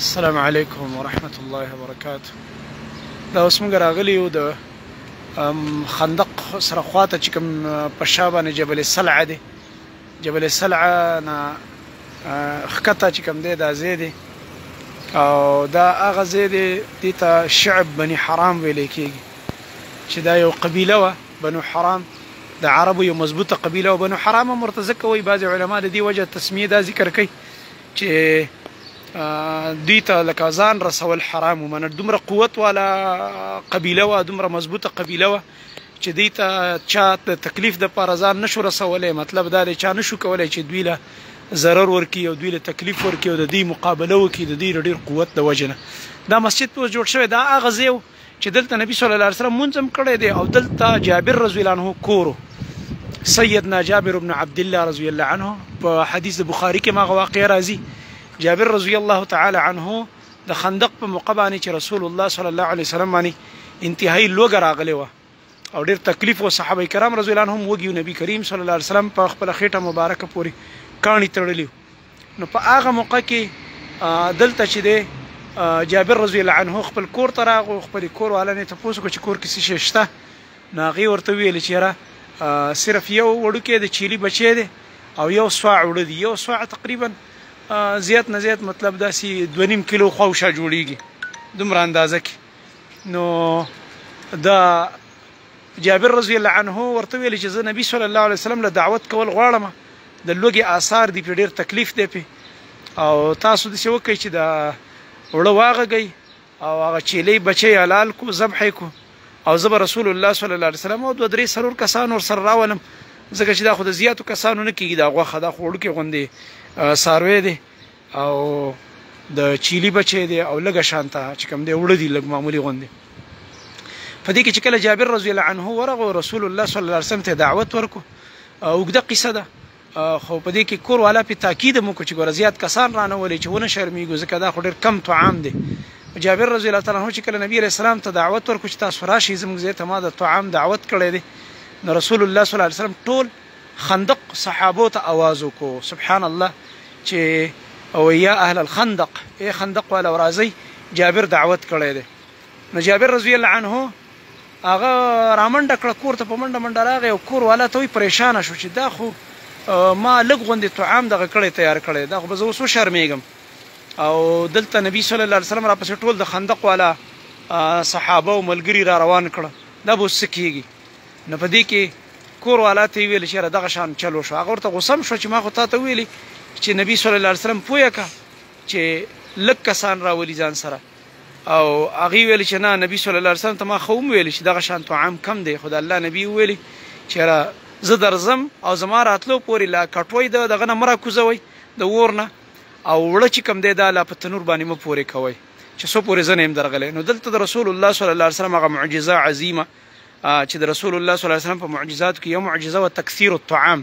السلام علیکم ورحمت الله وبرکاته. دا اوس موږ راغلي یو د خندق سره خواته چې کوم په شا باندې جبل السلع دی. جبل السلع نه ښکته چې کوم دی دا ځای دی او دا هغه ځای دی دې ته شعب بني حرام ویلی کېږي چې دا یو قبیله وه. بنو حرام د عربو یو مضبوطه قبیله وه. بنو حرام هم ورته ځکه وایي بعضې علما د دې وجه تسمیې دا ذکر کوي چې دوی ته لکه ځان رسول حرام و. منه دومره قوت والا قبیله وه، دومره مضبوطه قبیله وه چې دوی ته چا د تکلیف دپاره ځان نشو رسولی. مطلب دا دی چا نشو کولی چې دوی له ضرر ورکړي او دوی له تکلیف ورکړي او د دوی مقابله وکړي د دوی د ډېر قوت د وجې نه. دا مسجد په جوړ شوی دا هغه ځای و چې دلته نبي صلی الله علیه وسلم مونځ هم کړی دی او دلته جابر رضی الله عنه کور و. سیدنا جابر بن عبدالله رضی الله عنه په حدیث د بخاري کې هغه واقعه راځي. جابر رضی الله تعالی عنه د خندق په موقع باندې چې رسول الله صلی الله علیه وسلم باندې انتهایی لوږه راغلی وه او ډېر تکلیف و. صحابه کرام رضی الله عنهم وږي نبي کریم صلی الله علیه وسلم په خپله خېټه مبارکه پورې کاڼي تړلي وو. نو په هغه موقع کې دلته چې دی جابر رضی الله عنه خپل کور ته راغو. خپل کور والا نه تپوس وکړو چې کور کې څه شی شته. نو هغې ورته ویلې چې یاره صرف یو وړوکی د چیلي بچی دی او یو سوع وړه دي. یو سوع تقریبا زیات نه زیات مطلب داسې 2.5 کیلو خواوشا جوړیږي دومره اندازه کې. نو دا جابر رضی الله عنه ورته ویل چې زه نبي صلی الله علیه وسلم له دعوت کول غواړم. د لوږې آثار دي پې ډېر تکلیف دی پې او تاسو داسې وکئ چې دا وړه واغږئ او هغه چیلی بچی حلال کو ذبح یې کو او زه به رسول الله صلی الله علیه وسلم او 2-3 کسان ورسره راولم ځکه چې دا خو د زیاتو کسانو نه کېږي دا غوښه دا خو وړوکې غوندې څاروی دی او د چیلی بچی دی او لږه شانته چې کوم دی وړه دي لږ معمولي غوندې. په دې کې چې کله جابر رضی الله عنه ورغو رسول الله صلی الله علیه وسلم ته دعوت ورکو اوږده قصه ده خو په دې کې کور والا پې تاکید هم وکړو چې ګوره زیات کسان رانه ولئ چې ونه شرمېږو ځکه دا خو ډېر کم طعام دی. جابر رضی الله تعالی عنه چې کله نبي علیه السلام ته دعوت ورکړو چې تاسو راشئ زموږ ځای ته ما د طعام دعوت کړی دی. نو رسول الله صلی الله علیه وسلم ټول خندق صحابو ته آواز وکړو سبحان الله چې او یا اهل الخندق ای خندق والا ورازی جابر دعوت کړی دی. نو جابر رضی الله عنه هغه رامنډه کړه کور ته په منډه منډه راغی او کور والا ته وی پریشانه شو چې دا خو ما لږ غوندې طعام دغه کړی تیار کړی دا خو به زه اوس وشرمېږم. او دلته نبي صلی الله علیه وسلم راپسې ټول د خندق والا صحابه او ملګري را روان کړه دا به اوس څه کېږي. نو په دې کې کور والا ته یې ویل چې یاره دغه شان چلو شو. هغه ورته غوسه هم شوه چې ما خو تا ته ویلي چې نبي صلی الله علیه وسلم پویه که چې لږ کسان راولي ځان سره او هغې ویلي چې نه نبي صلی الله علیه وسلم ته ما خو هم ویلي چې دغه شان طعام کم دی خو د الله نبي وویلي چې یاره زه درځم او زما راتلو پورې لا کټوی د دغه نه مه راکوزوئ د اور نه او وړه چې کوم دی دا لا په تنور باندې مه پورې کوئ چې څو پورې زه نه یم درغلی. نو دلته د رسول الله صلی الله علیه وسلم هغه معجزه عظیمه چې د رسول الله صلی الله علیه وسلم په معجزاتو کې یو معجزه و تکثیر الطعام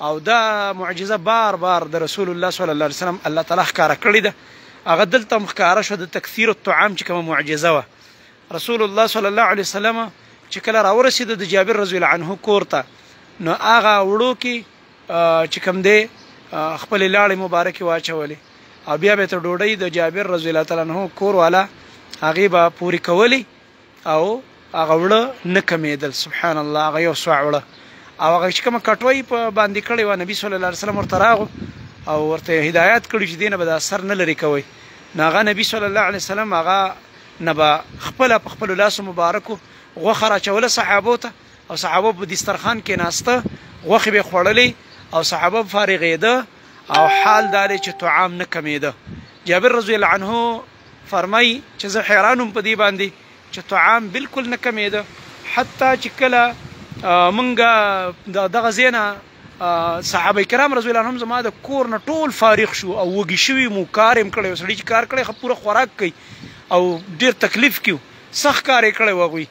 او دا معجزه بار بار د رسول الله صلی الله علیه وسلم الله تعالی ښکاره کړې ده. هغه دلته هم ښکاره شوه د تکثیر الطعام چې کومه معجزه وه. رسول الله صلی الله علیه وسلم چې کله راورسېده د جابر رضی الله عنه کور ته نو هغه وړو کې چې کوم دی خپلې لاړې مبارکې واچولې او بیا به ته ډوډۍ د جابر رضی الله تعالی عنه کور والا هغې به پورې کولې او هغه وړه نه کمیدل سبحان الله. هغه یو سوع وړه او هغه چې کومه کټوۍ په باندې کړې وه نبي صلی الله علیه وسلم ورته راغو او ورته هدایت کړي چې دې نه به دا سر نه لرې کوئ. نو هغه نبي صلی الله علیه وسلم هغه نه به خپله په خپلو لاسو مبارکو غوښه راچوله صحابو ته او صحابه په دسترخوان کې ناسته غوښې به یې خوړلې او صحابه به فارغېده او حال دا دی چې طعام نه کمیده. جابر رضی الله عنه فرمایي چې زه حیران وم په دې باندې چې طعام بالکل نه کمیده حتی چې کله مونږ دغه ځای نه صحابه کرام رضی الله عنهم زما د کور نه ټول فارغ شو او وږي شوي مو کار یې کړی و. سړي چې کار کړی ښه پوره خوراک کوي او ډېر تکلیف کې و سخت کار یې کړی و هغوی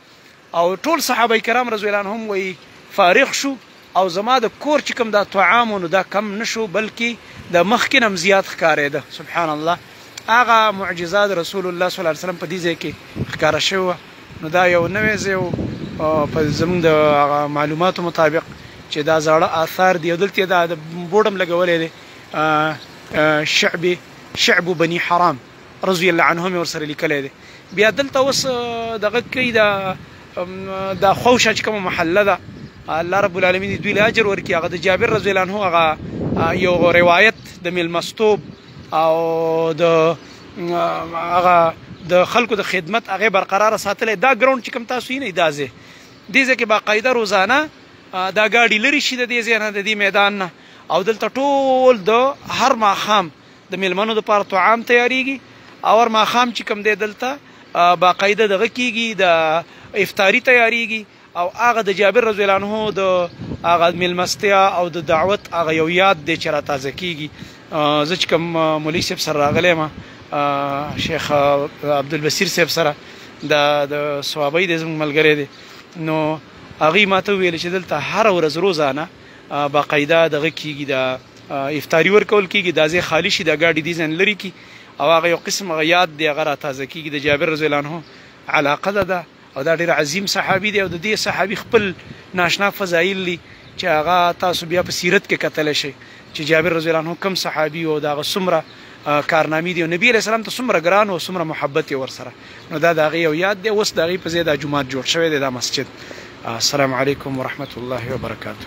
او ټول صحابه کرام رضی الله عنهم وایي فارغ شو او زما د کور چې کوم دا طعام نو دا کم نه شو بلکې د مخکې نه هم زیات ښکارېده سبحان الله. هغه معجزات رسول الله صلی الله علیه وسلم په دې ځای کې ښکاره شوې وه. نو دا یو نوی ځای و په زموږ د معلوماتو مطابق چې دا زاړه آثار دي او دلته دا بورډ هم لګولی دی شعب بني حرام رضی الله عنهم ورسره لیکلی دی. بیا دلته اوس دغه کوي د خوشه چې کومه محله ده الله رب العالمین دوی له اجر ورکړي. هغه د جابر رضی الله عنه هغه یو روایت د میلمستوب او د هغه د خلکو د خدمت هغه برقرار ساتلی. دا ګراوند چې کوم تاسو یې نه دا ځای دې ځای کې باقاعده روزانه دا ګاډي لرې شي د دې ځای نه د دې میدان نه او دلته ټول د هر ماښام د میلمنو دپاره طعام تیاریږي او هر ماښام چې کوم دی دلته باقاعده دغه کېږي د افطاري تیاریږي او هغه د جابر رضی الله عنه د هغه میلمستیا او د دعوت هغه یو یاد دی چې را تازه کېږي. زه چې کوم مولوي صاحب سره راغلی یم شیخ عبدالبصیر صاحب سره د صوابۍ دی زموږ ملګری دی نو هغوی ما ته وویل چې دلته هره ورځ روزانه باقاعده دغه کېږي د افطاري ورکول کېږي. دا ځای خالي شي دا ګاډي دې ځای نه لرې کړي او هغه یو قسم هغه یاد دی هغه را تازه کېږي د جابر رضی الله عنه علاقه ده او دا ډېر عظیم صحابي دی او د دې صحابي خپل ناشنا فضایل دي چې هغه تاسو بیا په سیرت کې کتلی شئ چې جابر رضی الله عنه کوم صحابي او د هغه څومره کارنامې دي او نبي علیه السلام ته څومره ګران او څومره محبت یې ورسره. نو دا د هغې یو یاد دی. اوس د هغې په ځای دا جومات جوړ شوی دی دا مسجد. السلام علیکم ورحمة الله وبرکاته.